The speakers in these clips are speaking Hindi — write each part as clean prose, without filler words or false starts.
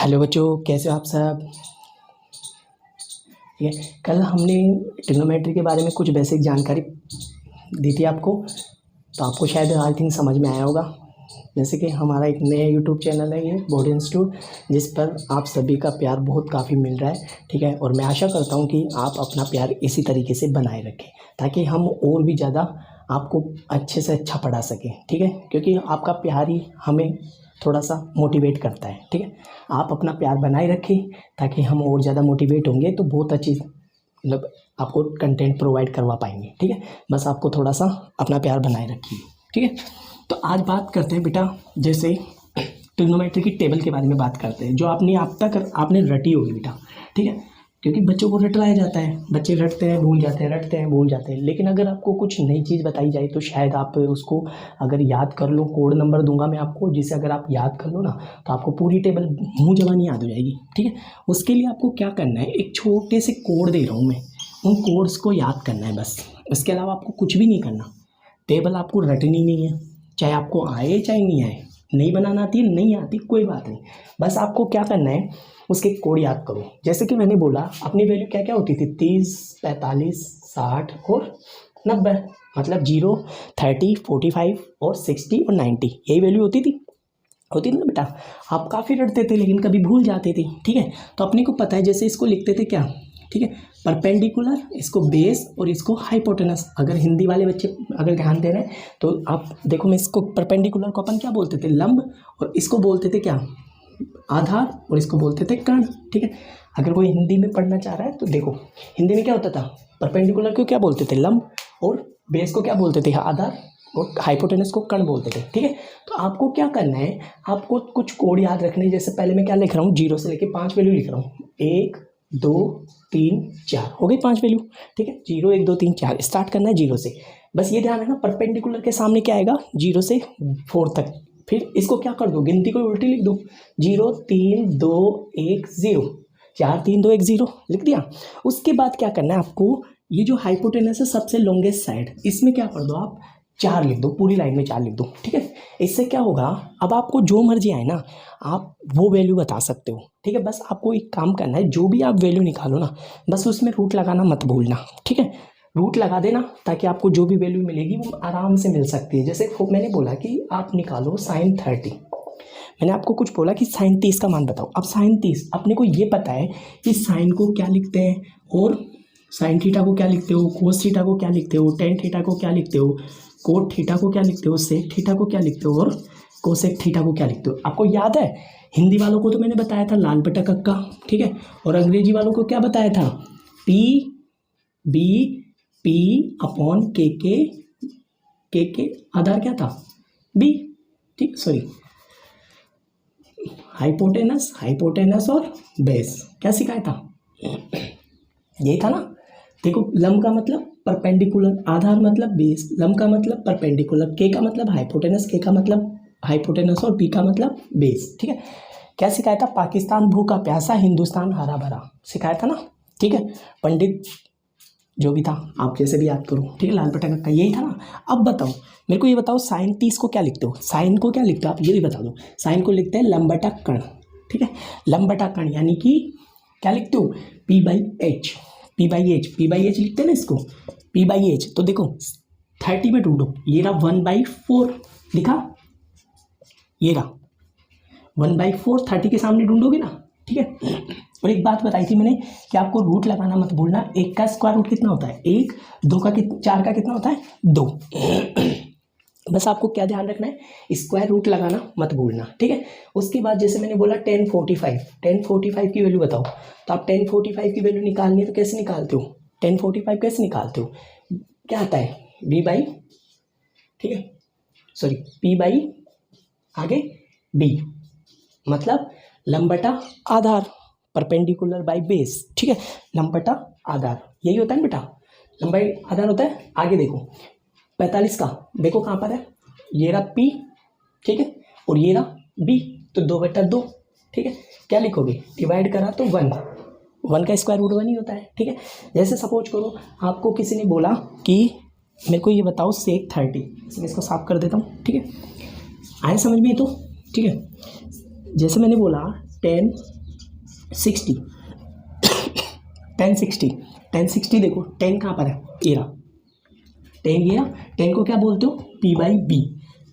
हेलो बच्चों, कैसे हो आप सब। ठीक है, कल हमने ट्रिग्नोमेट्री के बारे में कुछ बेसिक जानकारी दी थी आपको, तो आपको शायद आई थिंक समझ में आया होगा। जैसे कि हमारा एक नया यूट्यूब चैनल है ये बोर्ड इंस्टीट्यूट, जिस पर आप सभी का प्यार बहुत काफ़ी मिल रहा है। ठीक है, और मैं आशा करता हूँ कि आप अपना प्यार इसी तरीके से बनाए रखें ताकि हम और भी ज़्यादा आपको अच्छे से अच्छा पढ़ा सकें। ठीक है, क्योंकि आपका प्यार ही हमें थोड़ा सा मोटिवेट करता है। ठीक है, आप अपना प्यार बनाए रखें ताकि हम और ज़्यादा मोटिवेट होंगे तो बहुत अच्छी मतलब आपको कंटेंट प्रोवाइड करवा पाएंगे। ठीक है, बस आपको थोड़ा सा अपना प्यार बनाए रखिए। ठीक है, तो आज बात करते हैं बेटा, जैसे ट्रिग्नोमेट्री की टेबल के बारे में बात करते हैं, जो आपने अब तक आपने रटी होगी बेटा। ठीक है, क्योंकि बच्चों को रटवाया जाता है, बच्चे रटते हैं भूल जाते हैं, रटते हैं भूल जाते हैं। लेकिन अगर आपको कुछ नई चीज़ बताई जाए तो शायद आप उसको अगर याद कर लो, कोड नंबर दूंगा मैं आपको, जिसे अगर आप याद कर लो ना तो आपको पूरी टेबल मुँह ज़बानी याद हो जाएगी। ठीक है, उसके लिए आपको क्या करना है, एक छोटे से कोड दे रहा हूँ मैं, उन कोड्स को याद करना है बस। इसके अलावा आपको कुछ भी नहीं करना। टेबल आपको रटनी नहीं है, चाहे आपको आए चाहे नहीं आए। नहीं बनाना आती है नहीं आती कोई बात नहीं, बस आपको क्या करना है उसके कोड याद करो। जैसे कि मैंने बोला अपनी वैल्यू क्या क्या होती थी, 30, 45, 60 और 90। मतलब 0, 30, 45 और 60 और 90, यही वैल्यू होती थी ना बेटा। आप काफ़ी रटते थे लेकिन कभी भूल जाते थे। ठीक है, तो अपने को पता है, जैसे इसको लिखते थे क्या, ठीक है, परपेंडिकुलर, इसको बेस और इसको हाइपोटेनस। अगर हिंदी वाले बच्चे अगर ध्यान दे रहे हैं तो आप देखो, मैं इसको परपेंडिकुलर को अपन क्या बोलते थे, लंब, और इसको बोलते थे क्या, आधार, और इसको बोलते थे कर्ण। ठीक है, अगर कोई हिंदी में पढ़ना चाह रहा है तो देखो, हिंदी में क्या होता था, परपेंडिकुलर को क्या बोलते थे, लंब, और बेस को क्या बोलते थे, आधार, और हाइपोटेनस को कर्ण बोलते थे। ठीक है, तो आपको क्या करना है, आपको कुछ कोड याद रखने। जैसे पहले मैं क्या लिख रहा हूँ, 0 से लेके 5 वैल्यू लिख रहा हूँ, 1, 2, 3, 4, हो गई 5 वैल्यू। ठीक है, 0, 1, 2, 3, 4 स्टार्ट करना है 0 से। बस ये ध्यान रखना, परपेंडिकुलर के सामने क्या आएगा, 0 से 4 तक। फिर इसको क्या कर दो, गिनती को उल्टी लिख दो, 0, 3, 2, 1, 0, 4, 3, 2, 1, 0 लिख दिया। उसके बाद क्या करना है आपको, ये जो हाइपोटेनस है सबसे लॉन्गेस्ट साइड, इसमें क्या कर दो आप, 4 लिख दो, पूरी लाइन में 4 लिख दो। ठीक है, इससे क्या होगा, अब आपको जो मर्जी आए ना आप वो वैल्यू बता सकते हो। ठीक है, बस आपको एक काम करना है, जो भी आप वैल्यू निकालो ना बस उसमें रूट लगाना मत भूलना। ठीक है, रूट लगा देना ताकि आपको जो भी वैल्यू मिलेगी वो आराम से मिल सकती है। जैसे मैंने बोला कि आप निकालो साइन 30, मैंने आपको कुछ बोला कि साइन 30 का मान बताओ। अब साइन 30 अपने को ये पता है कि साइन को क्या लिखते हैं, और साइन थीटा को क्या लिखते हो, कोस थीटा को क्या लिखते हो, टेन थीटा को क्या लिखते हो, कोट थीटा को क्या लिखते हो, सेक थीटा को क्या लिखते हो, और कोसेक थीटा को क्या लिखते हो। आपको याद है, हिंदी वालों को तो मैंने बताया था लाल बटा कक्का। ठीक है, और अंग्रेजी वालों को क्या बताया था, पी बी पी अपॉन के आधार क्या था, बी। ठीक, सॉरी, हाइपोटेनस और बेस क्या सिखाया था, यही था ना। देखो, लंब का मतलब परपेंडिकुलर, आधार मतलब बेस, लंब का मतलब परपेंडिकुलर, के का मतलब हाइपोटेनस, के का मतलब हाइपोटेनस और बी का मतलब बेस। ठीक है, क्या सिखाया था, पाकिस्तान भूखा प्यासा, हिंदुस्तान हरा भरा, सिखाया था ना। ठीक है, पंडित जो भी था, आप जैसे भी याद करो। ठीक है, लाल बटा का यही था ना। अब बताओ मेरे को, ये बताओ साइन 30 को क्या लिखते हो, साइन को क्या लिखते हो आप ये भी बता दो। साइन को लिखते हैं लंब बटा कर्ण। ठीक है, लंब बटा कर्ण यानी कि क्या लिखते हो, P/H, P/H लिखते हैं ना इसको, P/H। तो देखो 30 में ढूंढो, ये रहा 1/4 दिखा, ये रहा 1/4, 30 के सामने ढूंढोगे ना। ठीक है, और एक बात बताई थी मैंने कि आपको रूट लगाना मत भूलना। 1 का स्क्वायर रूट कितना होता है, 1, 2 का 4 का कितना होता है, 2। बस आपको क्या ध्यान रखना है, स्क्वायर रूट लगाना मत भूलना। ठीक है, उसके बाद जैसे मैंने बोला 1045 की वैल्यू बताओ, तो आप 1045 की वैल्यू निकालनी है तो कैसे निकालते हो, 1045 कैसे निकालते हो, क्या आता है, b बाई, ठीक है, सॉरी, p बाई आगे b, मतलब लंब बटा आधार, परपेंडिकुलर बाई बेस। ठीक है, लंब बटा आधार यही होता है बेटा, लंबाई आधार होता है। आगे देखो 45 का देखो कहाँ पर है, ये रहा P, ठीक है, और ये रहा B, तो 2/2। ठीक है, क्या लिखोगे, डिवाइड करा तो 1 का स्क्वायर रूट 1 ही होता है। ठीक है, जैसे सपोज करो आपको किसी ने बोला कि मेरे को ये बताओ सेक 30, मैं इसको साफ कर देता हूँ। ठीक है, आए समझ में तो। ठीक है, जैसे मैंने बोला 1060 1060 देखो 10 कहाँ पर है, ये रहा 10 गया, 10 को क्या बोलते हो, P बाई बी,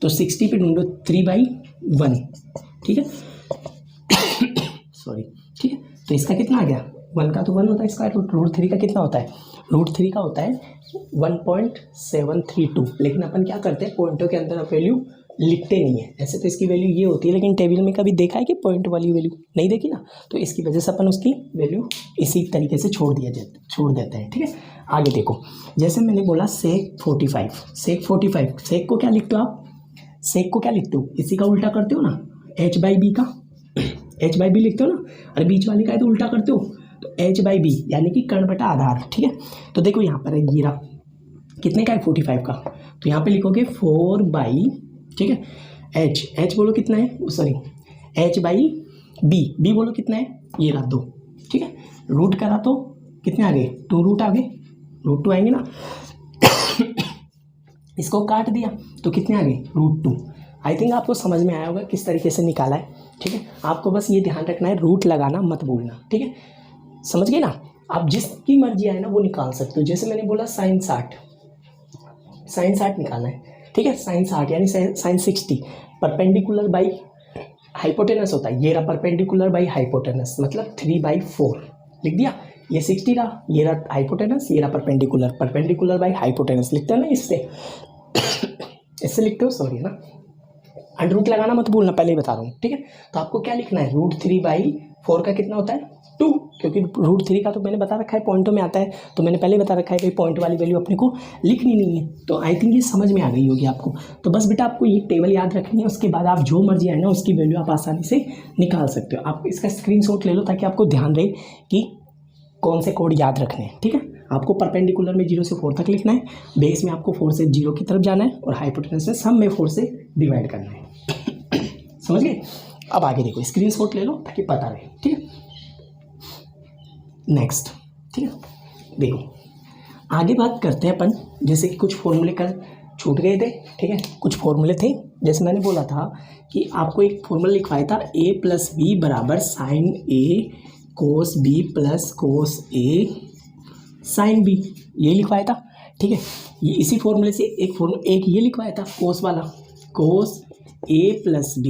तो 60 पे ढूंढो 3/1, ठीक है सॉरी, ठीक है। तो इसका कितना आ गया, 1 का तो 1 होता है इसका रूट 3 का कितना होता है, रूट 3 का होता है 1.732, लेकिन अपन क्या करते हैं पॉइंटों के अंदर वैल्यू लिखते नहीं है। ऐसे तो इसकी वैल्यू ये होती है, लेकिन टेबल में कभी देखा है कि पॉइंट वाली वैल्यू नहीं देखी ना, तो इसकी वजह से अपन उसकी वैल्यू इसी तरीके से छोड़ देते हैं, ठीक है। आगे देखो, जैसे मैंने बोला सेक 45, सेक को क्या लिखते हो आप, सेक को क्या लिखते हो, इसी का उल्टा करते हो ना, h/b का h/b लिखते हो ना, अरे बीच वाली का है तो उल्टा करते हो, तो h/b यानी कि कर्ण बटा आधार, ठीक है। तो देखो यहाँ पर है गिरा कितने का है 45 का, तो यहाँ पे लिखोगे 4/, ठीक है, h बोलो कितना है, सॉरी h/b बोलो कितना है, ये रहा 2, ठीक है। रूट करा तो कितने आ गए, 2 रूट आ गए, रूट 2 आएंगे ना इसको काट दिया तो कितने आ गए, रूट 2। आई थिंक आपको समझ में आया होगा किस तरीके से निकाला है, ठीक है। आपको बस ये ध्यान रखना है, रूट लगाना मत भूलना, ठीक है, समझ गए ना। आप जिसकी मर्जी आए ना वो निकाल सकते हो, जैसे मैंने बोला साइन 60 निकालना है, ठीक है, साइन 60 यानी साइन 60 परपेंडिकुलर बाई हाइपोटेनस होता है, ये रहा परपेंडिकुलर बाई हाइपोटेनस, मतलब 3/4 लिख दिया, ये 60 रहा, ये रहा हाइपोटेनस, ये रहा परपेंडिकुलर बाई हाइपोटेनस, लिखते हैं ना इससे लिखते हो, सॉरी ना, अंडर रूट लगाना मत भूलना, पहले ही बता रहा हूँ, ठीक है। तो आपको क्या लिखना है, रूट 3/4 का कितना होता है 2, क्योंकि रूट 3 का तो मैंने बता रखा है पॉइंटों में आता है, तो मैंने पहले बता रखा है कि पॉइंट वाली वैल्यू अपने को लिखनी नहीं है, तो आई थिंक ये समझ में आ गई होगी आपको। तो बस बेटा आपको ये टेबल याद रखनी है, उसके बाद आप जो मर्जी आए ना उसकी वैल्यू आप आसानी से निकाल सकते हो। आप इसका स्क्रीनशॉट ले लो ताकि आपको ध्यान रहे कि कौन से कोड याद रखने हैं, ठीक है। आपको परपेंडिकुलर में 0 से 4 तक लिखना है, बेस में आपको 4 से 0 की तरफ जाना है, और हाइपोटेनस में सम में 4 से डिवाइड करना है समझ गए। अब आगे देखो, स्क्रीनशॉट ले लो ताकि पता रहे, ठीक है। नेक्स्ट, ठीक है, देखो आगे बात करते हैं अपन, जैसे कि कुछ फॉर्मूले कल छूट गए थे, ठीक है, कुछ फॉर्मूले थे, जैसे मैंने बोला था कि आपको एक फॉर्मूला लिखवाया था a+b बराबर sine a cos b plus cos a sine b, ये लिखवाया था, ठीक है। ये इसी फॉर्मूले से एक ये लिखवाया था कोस वाला, कोस a प्लस b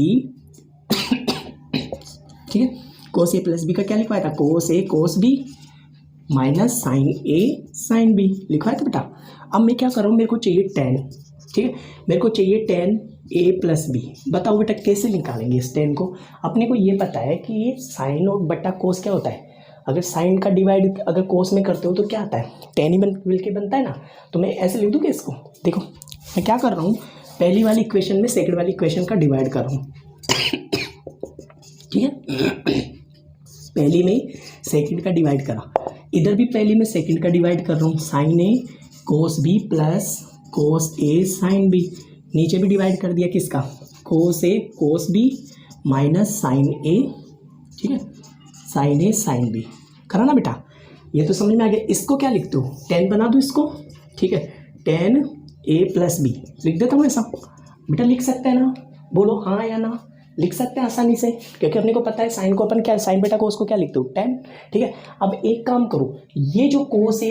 ठीक है, कोस a प्लस b का क्या लिखवाया था, cos a cos b minus sine a sine b लिखवाया था बेटा। अब मैं क्या कर रहा हूँ, मेरे को चाहिए tan, ठीक है, मेरे को चाहिए tan a प्लस b। बताओ बेटा कैसे निकालेंगे इस tan को। अपने को ये पता है कि ये साइन और बटा कोस क्या होता है, अगर साइन का डिवाइड अगर कोस में करते हो तो क्या आता है, tan ही मिल के बनता है ना। तो मैं ऐसे लिख दूँ कि इसको देखो मैं क्या कर रहा हूँ, पहली वाली इक्वेशन में सेकंड वाली इक्वेशन का डिवाइड कर रहा हूँ ठीक है, पहली में सेकंड का डिवाइड करा, इधर भी पहली में सेकंड का डिवाइड कर रहा हूँ, sign A cos B plus cos A sine B, नीचे भी डिवाइड कर दिया किसका, कोस A cos B minus sign ए, ठीक है, साइन ए साइन बी करा ना बेटा। ये तो समझ में आ गया। इसको क्या लिखते हो, tan बना दो इसको, ठीक है, tan a प्लस बी लिख देता हूँ ऐसा, बेटा लिख सकते हैं ना, बोलो हाँ या ना, लिख सकते हैं आसानी से, क्योंकि अपने को पता है साइन को अपन क्या, साइन बेटा कोस को क्या लिखते हो, tan, ठीक है। अब एक काम करो, ये जो कोस ए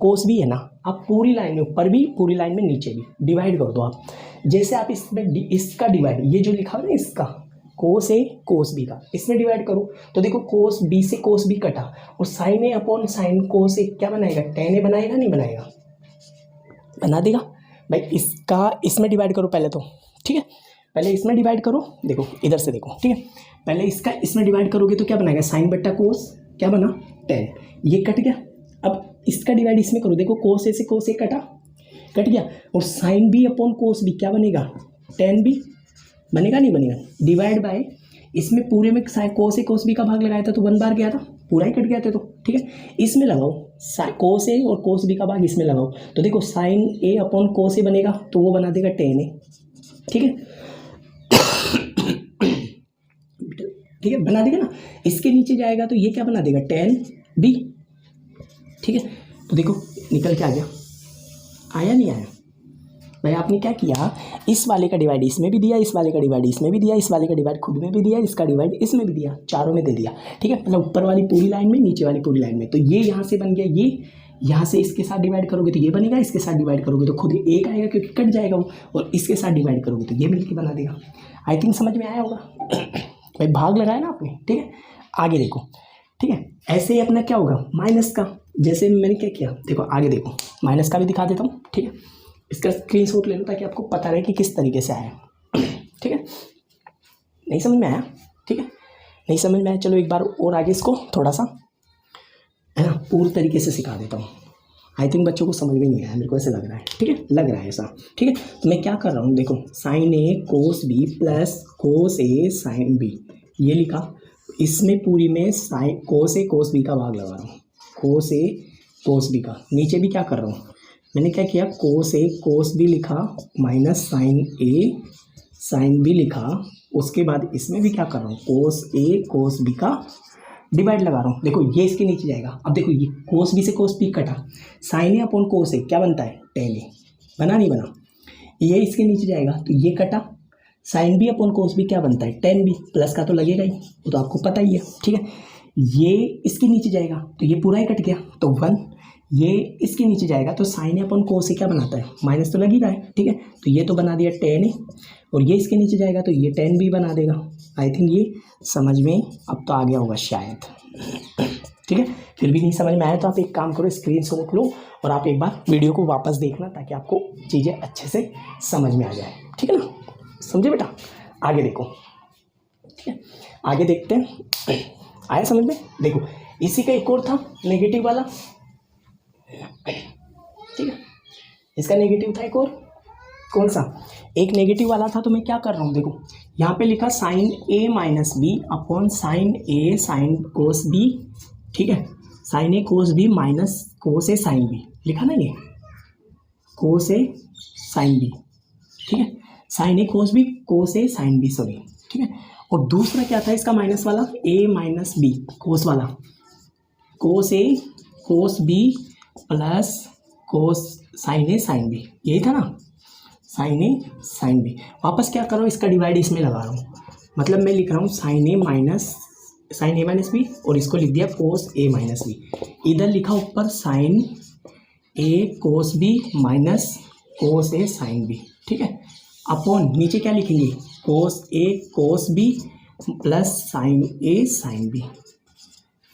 कोस बी है ना, आप पूरी लाइन में ऊपर भी पूरी लाइन में नीचे भी डिवाइड कर दो आप, जैसे आप इसमें इसका डिवाइड, ये जो लिखा हुआ ना इसका कोस ए कोस बी का, इसमें डिवाइड करो तो देखो कोस बी से कोस बी कटा, और साइन ए अपॉन साइन कोस ए क्या बनाएगा, tan ए बनाएगा नहीं बनाएगा, बना देगा भाई। इसका इसमें डिवाइड करो पहले तो, ठीक है, पहले इसमें डिवाइड करो, देखो इधर से देखो, ठीक है, पहले इसका इसमें डिवाइड करोगे तो क्या बनाएगा, साइन बट्टा कोस क्या बना tan, ये कट गया। अब इसका डिवाइड इसमें करो, देखो कोस ए से कोस ए कट गया, और sine B upon cos B क्या बनेगा, tan बी बनेगा नहीं बनेगा, डिवाइड बाय इसमें पूरे में कोस ए कोस बी का भाग लगाया था तो 1 बार गया था, पूरा ही कट गया था, तो ठीक है, इसमें लगाओ कोस ए और कोस बी का भाग इसमें लगाओ, तो देखो साइन ए अपॉन कोस ए बनेगा तो वो बना देगा tan ए, ठीक है ठीक है, बना देगा ना। इसके नीचे जाएगा तो ये क्या बना देगा, tan बी, ठीक है। तो देखो निकल के आ गया, आया नहीं आया, भाई आपने क्या किया, इस वाले का डिवाइड इसमें भी दिया, इस वाले का डिवाइड इसमें भी दिया, इस वाले का डिवाइड खुद में भी दिया, इसका डिवाइड इसमें भी दिया, चारों में दे दिया, ठीक है। मतलब ऊपर वाली पूरी लाइन में, नीचे वाली पूरी लाइन में। तो ये यहाँ से बन गया, ये यहाँ से इसके साथ डिवाइड करोगे तो ये बनेगा, इसके साथ डिवाइड करोगे तो खुद एक आएगा क्योंकि कट जाएगा वो, और इसके साथ डिवाइड करोगे तो ये मिलके बना देगा। आई थिंक समझ में आया होगा। भाई भाग लगाया ना आपने, ठीक है। आगे देखो, ठीक है। ऐसे ही अपना क्या होगा, माइनस का, जैसे मैंने क्या किया, देखो आगे देखो, माइनस का भी दिखा देता हूँ, ठीक है। इसका स्क्रीनशॉट ले लो ताकि आपको पता रहे कि किस तरीके से आया, ठीक है। नहीं समझ में आया, ठीक है, नहीं समझ में आया, चलो एक बार और आगे इसको थोड़ा सा, है ना, पूरी तरीके से सिखा देता हूँ। आई थिंक बच्चों को समझ में नहीं आया, मेरे को ऐसे लग रहा है, ठीक है, लग रहा है ऐसा, ठीक है। तो मैं क्या कर रहा हूँ, देखो sign A cos B plus cos A sine B, ये लिखा, इसमें पूरी में sine cos A cos B का भाग लगा रहा हूँ, कोस ए कोस बी का। नीचे भी क्या कर रहा हूँ, मैंने क्या किया, कोस ए कोस बी लिखा minus sign A sine B लिखा। उसके बाद इसमें भी क्या कर रहा हूँ, कोस ए कोस बी का डिवाइड लगा रहा हूँ। देखो ये इसके नीचे जाएगा, अब देखो ये कोस बी से कोस बी कटा, साइन ए अपॉन कोस ए क्या बनता है, टेन ए, बना नहीं बना। ये इसके नीचे जाएगा तो ये कटा, sine B upon cos B क्या बनता है, टेन बी, प्लस का तो लगेगा ही, वो तो आपको पता ही है, ठीक है। ये इसके नीचे जाएगा तो ये पूरा ही कट गया तो 1, ये इसके नीचे जाएगा तो साइन ए अपॉन कोस ए क्या बनाता है, माइनस तो लग ही रहा है, ठीक है। तो ये तो बना दिया 10 ए, और ये इसके नीचे जाएगा तो ये 10 बी बना देगा। आई थिंक ये समझ में अब तो आ गया होगा शायद, ठीक है। फिर भी नहीं समझ में आया तो आप एक काम करो, स्क्रीनशॉट लो और आप एक बार वीडियो को वापस देखना ताकि आपको चीज़ें अच्छे से समझ में आ जाए, ठीक है ना, समझे बेटा। आगे देखो, ठीक है, आगे देखते हैं, आया समझ में। देखो इसी का एक और था नेगेटिव वाला, ठीक है, इसका नेगेटिव था एक और, कौन सा, एक नेगेटिव वाला था। तो मैं क्या कर रहा हूँ, देखो यहाँ पे लिखा sign A minus B upon sign A sine cos B, ठीक है, sign A cos B minus cos A sine B लिखा ना, ये कोस ए साइन बी, ठीक है, sign A cos B cos A sine B, sorry, ठीक है। और दूसरा क्या था इसका माइनस वाला, ए माइनस बी कोस वाला, cos A cos B plus cos sine A sine B, यही था ना, साइन ए साइन बी। वापस क्या कर रहा हूँ, इसका डिवाइड इसमें लगा रहा हूँ, मतलब मैं लिख रहा हूँ साइन ए माइनस बी और इसको लिख दिया कोस ए माइनस बी। इधर लिखा ऊपर sine A cos B minus cos A sine B, ठीक है, अपॉन नीचे क्या लिखेंगे, cos A cos B plus sine A sine B.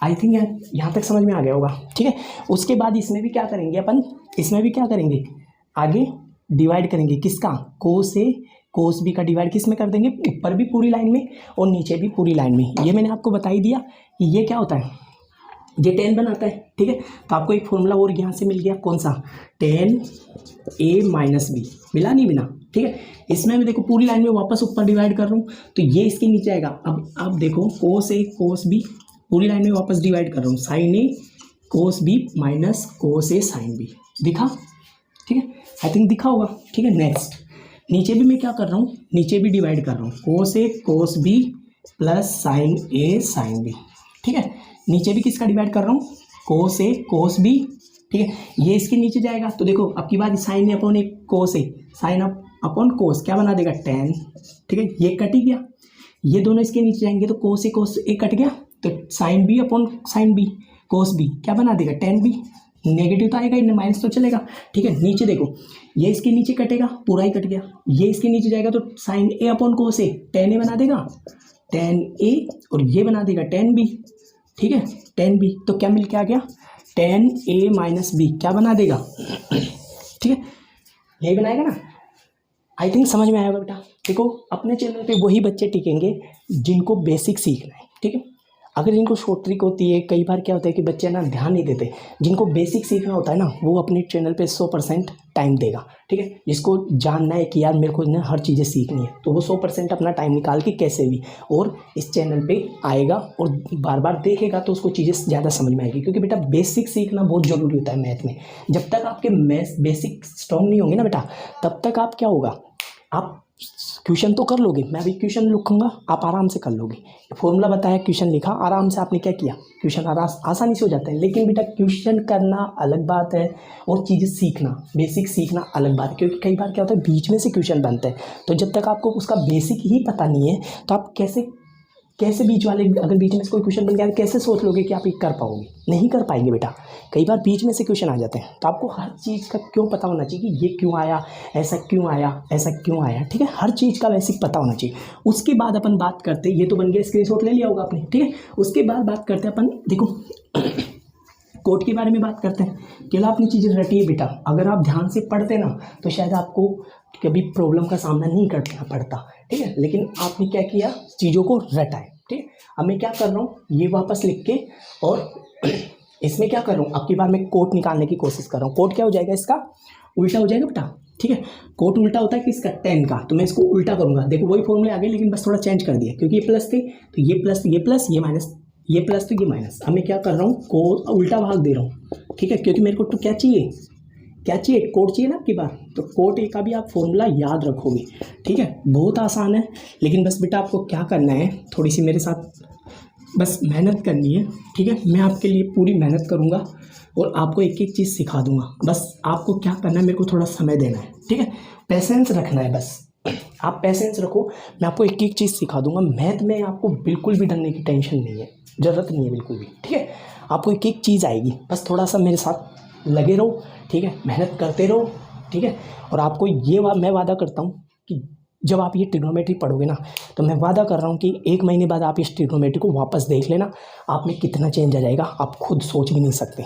I think यहाँ तक समझ में आ गया होगा, ठीक है। उसके बाद इसमें भी क्या करेंगे अपन, इसमें भी क्या करेंगे, आगे डिवाइड करेंगे किसका, कोस ए कोस बी का डिवाइड किस में कर देंगे, ऊपर भी पूरी लाइन में और नीचे भी पूरी लाइन में। ये मैंने आपको बता ही दिया कि ये क्या होता है, ये 10 बनाता है, ठीक है। तो आपको एक फॉर्मूला और यहाँ से मिल गया, कौन सा, 10 ए माइनस बी, मिला नहीं मिला, ठीक है। इसमें भी देखो पूरी लाइन में वापस ऊपर डिवाइड कर रहा हूँ तो ये इसके नीचे आएगा। अब देखो कोस ए कोस बी पूरी लाइन में वापस डिवाइड कर रहा हूँ, sign A cos B minus cos A sine B, दिखा, ठीक है, आई थिंक दिखा होगा, ठीक है। नेक्स्ट नीचे भी मैं क्या कर रहा हूँ, नीचे भी डिवाइड कर रहा हूँ, कोस A cos B plus sine A sine B, ठीक है। नीचे भी किसका डिवाइड कर रहा हूँ, कोस ए कोस बी, ठीक है। ये इसके नीचे जाएगा तो देखो अब की बात, sign A upon A cos A, sine upon कोस क्या बना देगा, 10, ठीक है। ये कट ही गया, ये दोनों इसके नीचे जाएंगे तो कोस ए कट गया, तो sine B upon sine B cos B क्या बना देगा, 10 बी, नेगेटिव तो आएगा, इनमें माइनस तो चलेगा, ठीक है। नीचे देखो ये इसके नीचे कटेगा, पूरा ही कट गया, ये इसके नीचे जाएगा तो साइन ए अपॉन कोस ए 10 ए बना देगा, 10 ए, और ये बना देगा 10 बी, ठीक है, 10 बी। तो क्या मिल के आ गया, 10 ए माइनस बी क्या बना देगा, ठीक है, यही बनाएगा ना। आई थिंक समझ में आया होगा बेटा। देखो अपने चैनल पे वही बच्चे टिकेंगे जिनको बेसिक सीखना है, ठीक है। अगर जिनको शॉर्ट ट्रिक होती है, कई बार क्या होता है कि बच्चे ना ध्यान नहीं देते, जिनको बेसिक सीखना होता है ना वो अपने चैनल पे 100% टाइम देगा, ठीक है। जिसको जानना है कि यार मेरे को ना हर चीज़ें सीखनी है तो वो 100% अपना टाइम निकाल के कैसे भी और इस चैनल पे आएगा और बार बार देखेगा तो उसको चीज़ें ज़्यादा समझ में आएगी। क्योंकि बेटा बेसिक सीखना बहुत ज़रूरी होता है मैथ में। जब तक आपके मैथ बेसिक स्ट्रॉन्ग नहीं होंगे ना बेटा, तब तक आप क्या होगा, आप क्वेश्चन तो कर लोगे, मैं अभी क्वेश्चन लिखूंगा, आप आराम से कर लोगे। फॉर्मूला बताया, क्वेश्चन लिखा, आराम से आपने क्या किया, क्वेश्चन आसानी से हो जाता है। लेकिन बेटा क्वेश्चन करना अलग बात है और चीज़ें सीखना, बेसिक सीखना अलग बात है। क्योंकि कई बार क्या होता है बीच में से क्वेश्चन बनते हैं, तो जब तक आपको उसका बेसिक ही पता नहीं है तो आप कैसे बीच वाले, अगर बीच में से कोई क्वेश्चन बन गया कैसे सोच लोगे कि आप ये कर पाओगे, नहीं कर पाएंगे बेटा। कई बार बीच में से क्वेश्चन आ जाते हैं, तो आपको हर चीज़ का क्यों पता होना चाहिए कि ये क्यों आया, ऐसा क्यों आया, ऐसा क्यों आया, ठीक है। हर चीज़ का बेसिक पता होना चाहिए। उसके बाद अपन बात करते हैं, ये तो बन गया, स्क्रीनशॉट ले लिया होगा आपने, ठीक है। उसके बाद बात करते हैं अपन, देखो कोड के बारे में बात करते हैं। केवल आपने चीज़ें रटी है बेटा, अगर आप ध्यान से पढ़ते ना तो शायद आपको कभी प्रॉब्लम का सामना नहीं करना पड़ता, ठीक है। लेकिन आपने क्या किया, चीज़ों को रटा है, ठीक है। अब मैं क्या कर रहा हूँ, ये वापस लिख के और इसमें क्या कर रहा हूँ, अब की बार मैं कोट निकालने की कोशिश कर रहा हूँ। कोट क्या हो जाएगा, इसका उल्टा हो जाएगा बेटा, ठीक है। कोट उल्टा होता है किसका, 10 का, तो मैं इसको उल्टा करूँगा। देखो वही फॉर्मूले आ गए, लेकिन बस थोड़ा चेंज कर दिया, क्योंकि ये प्लस थे तो ये प्लस, तो ये प्लस, ये माइनस, ये प्लस तो ये माइनस। अब मैं क्या कर रहा हूँ, को उल्टा भाग दे रहा हूँ, ठीक है। क्योंकि मेरे को तो क्या चाहिए, कोड चाहिए ना आपकी बार, तो कोड ए का भी आप फॉर्मूला याद रखोगे, ठीक है। बहुत आसान है, लेकिन बस बेटा आपको क्या करना है, थोड़ी सी मेरे साथ बस मेहनत करनी है, ठीक है। मैं आपके लिए पूरी मेहनत करूँगा और आपको एक एक चीज़ सिखा दूंगा। बस आपको क्या करना है, मेरे को थोड़ा समय देना है, ठीक है। पेशेंस रखना है, बस आप पेशेंस रखो, मैं आपको एक एक चीज़ सिखा दूंगा। मैथ में आपको बिल्कुल भी डरने की टेंशन नहीं है, ज़रूरत नहीं है बिल्कुल भी, ठीक है। आपको एक एक चीज़ आएगी, बस थोड़ा सा मेरे साथ लगे रहो, ठीक है, मेहनत करते रहो, ठीक है। और आपको ये मैं वादा करता हूँ कि जब आप ये ट्रिग्नोमेट्री पढ़ोगे ना, तो मैं वादा कर रहा हूँ कि 1 महीने बाद आप इस ट्रिग्नोमेट्री को वापस देख लेना, आप में कितना चेंज आ जाएगा आप खुद सोच भी नहीं सकते।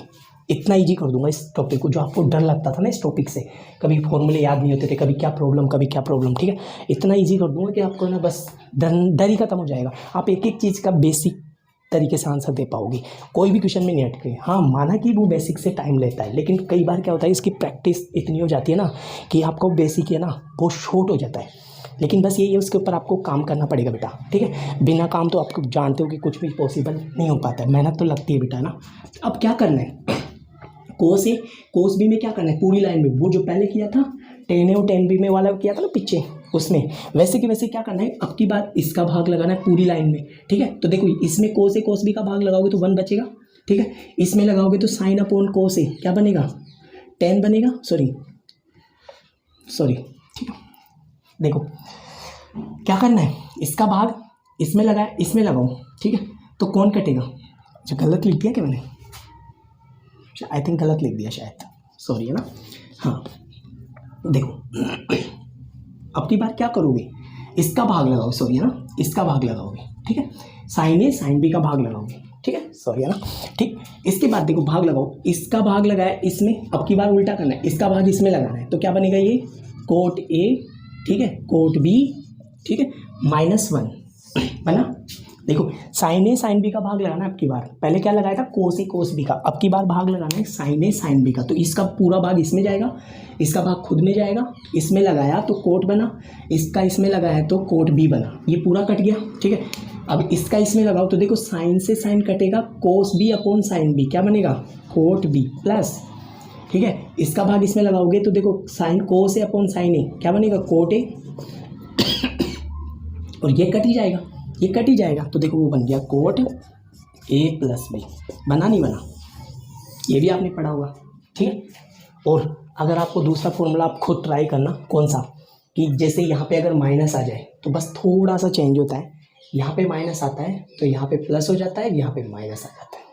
इतना ईजी कर दूंगा इस टॉपिक को, जो आपको डर लगता था ना इस टॉपिक से, कभी फॉर्मूले याद नहीं होते थे, कभी क्या प्रॉब्लम, ठीक है। इतना ईजी कर दूंगा कि आपको ना बस डर ही खत्म हो जाएगा। आप एक एक चीज़ का बेसिक तरीके से आंसर दे पाओगे, कोई भी क्वेश्चन में नहीं अटके। हाँ, माना कि वो बेसिक से टाइम लेता है, लेकिन कई बार क्या होता है, इसकी प्रैक्टिस इतनी हो जाती है ना कि आपका बेसिक है ना वो शॉर्ट हो जाता है। लेकिन बस यही है, उसके ऊपर आपको काम करना पड़ेगा बेटा, ठीक है। बिना काम तो आपको जानते हो कि कुछ भी पॉसिबल नहीं हो पाता है, मेहनत तो लगती है बेटा ना। अब क्या करना है, कोस बी में क्या करना है, पूरी लाइन में वो जो पहले किया था 10A और 10B में वाला किया था ना पीछे, उसमें वैसे कि वैसे क्या करना है, अब की बार इसका भाग लगाना है पूरी लाइन में, ठीक है। तो देखो इसमें कोस बी का भाग लगाओगे तो 1 बचेगा, ठीक है। इसमें लगाओगे तो साइन अपॉन कोस ए क्या बनेगा, 10 बनेगा, सॉरी, ठीक है। देखो क्या करना है, इसका भाग इसमें लगाए, इसमें लगाओ, ठीक है। तो कौन कटेगा, जो गलत लिख दिया क्या मैंने, आई थिंक गलत लिख दिया शायद, सॉरी, है ना। हाँ देखो अब की बार क्या करोगे, इसका भाग लगाओ, सॉरी, है ना, इसका भाग लगाओगे, ठीक है। साइन ए साइन बी का भाग लगाओगे, ठीक है, सॉरी, है ना, ठीक। इसके बाद देखो भाग लगाओ, इसका भाग लगाया इसमें, अब की बार उल्टा करना है, इसका भाग इसमें लगाना है, तो क्या बनेगा ये कोट ए, ठीक है, कोट बी, ठीक है, -1 बना। देखो साइन ए साइन बी का भाग लगाना है, अब की बार पहले क्या लगाया था, कोस ए कोस बी का, अब की बार भाग लगाना है साइन ए साइन बी का। तो इसका पूरा भाग इसमें जाएगा, इसका भाग खुद में जाएगा, इसमें लगाया तो कोट बना, इसका इसमें लगाया तो कोट बी बना, ये पूरा कट गया, ठीक है। अब इसका इसमें लगाओ तो देखो साइन से साइन कटेगा, cos B upon sine B क्या बनेगा, कोट बी प्लस, ठीक है। इसका भाग इसमें लगाओगे तो देखो साइन कोस ए अपॉन साइन ए क्या बनेगा, कोट ए, और ये कट ही जाएगा, तो देखो वो बन गया कोट ए प्लस बी, बना नहीं बना, ये भी आपने पढ़ा होगा, ठीक है। और अगर आपको दूसरा फॉर्मूला आप खुद ट्राई करना, कौन सा, कि जैसे यहाँ पे अगर माइनस आ जाए तो बस थोड़ा सा चेंज होता है, यहाँ पे माइनस आता है तो यहाँ पे प्लस हो जाता है, यहाँ पे माइनस आ जाता है।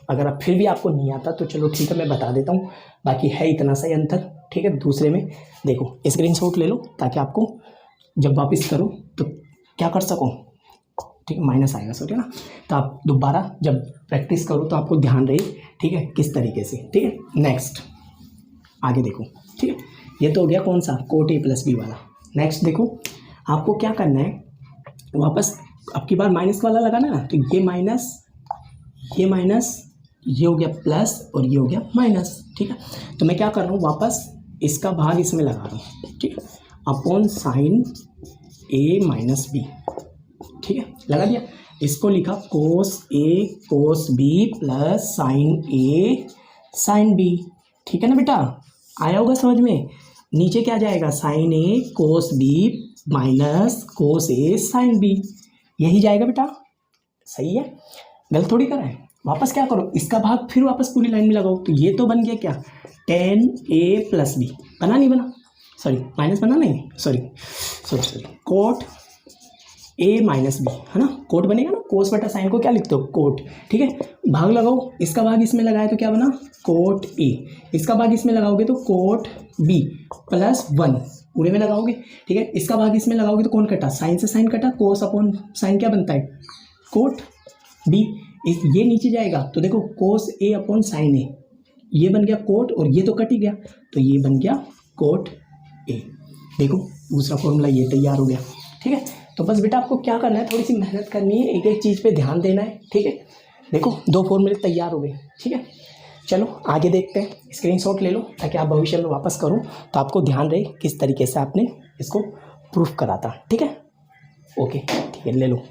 अगर अब फिर भी आपको नहीं आता तो चलो ठीक है, मैं बता देता हूँ, बाकी है इतना सा ही अंतर, ठीक है। दूसरे में देखो स्क्रीनशॉट ले लो ताकि आपको जब वापस करो तो क्या कर सको, ठीक है, माइनस आएगा, सॉरी, है ना। तो आप दोबारा जब प्रैक्टिस करो तो आपको ध्यान रहे, ठीक है, किस तरीके से, ठीक है। नेक्स्ट आगे देखो, ठीक है, ये तो हो गया कौन सा, कोट ए प्लस बी वाला। नेक्स्ट देखो आपको क्या करना है, वापस अब की बार माइनस वाला लगाना ना, तो ये माइनस, ये हो गया प्लस और ये हो गया माइनस, ठीक है। तो मैं क्या कर रहा हूँ, वापस इसका भाग इसमें लगा रहा हूँ, ठीक है, अपॉन साइन ए माइनस बी, ठीक है, लगा दिया। इसको लिखा कोस A cos B plus sine A sine B, ठीक है ना बेटा, आया होगा समझ में। नीचे क्या जाएगा, sign A cos B minus cos A sine B, यही जाएगा बेटा, सही है, गलत थोड़ी करा है। वापस क्या करो, इसका भाग फिर वापस पूरी लाइन में लगाओ, तो ये तो बन गया क्या, टेन ए प्लस बी, बना नहीं बना, सॉरी माइनस बना नहीं, sorry cot A minus B, है ना, कोट बनेगा ना, कोस बटा साइन को क्या लिखते हो, कोट, ठीक है। भाग लगाओ, इसका भाग इसमें लगाए तो क्या बना, कोट ए, इसका भाग इसमें लगाओगे तो कोट बी प्लस 1, पूरे में लगाओगे, ठीक है। इसका भाग इसमें लगाओगे तो कौन कटा, साइन से साइन कटा, कोस अपॉन साइन क्या बनता है, कोट बी। ये नीचे जाएगा तो देखो कोस ए अपॉन साइन ए, ये बन गया कोट, और ये तो कट ही गया, तो ये बन गया कोट ए। देखो दूसरा फॉर्मूला ये तैयार हो गया, ठीक है। तो बस बेटा आपको क्या करना है, थोड़ी सी मेहनत करनी है, एक एक चीज़ पे ध्यान देना है, ठीक है। देखो 2 फॉर्मूले तैयार हो गए, ठीक है। चलो आगे देखते हैं, स्क्रीनशॉट ले लो ताकि आप भविष्य में वापस करो तो आपको ध्यान रहे किस तरीके से आपने इसको प्रूफ करा था, ठीक है। ओके ठीक है, ले लो।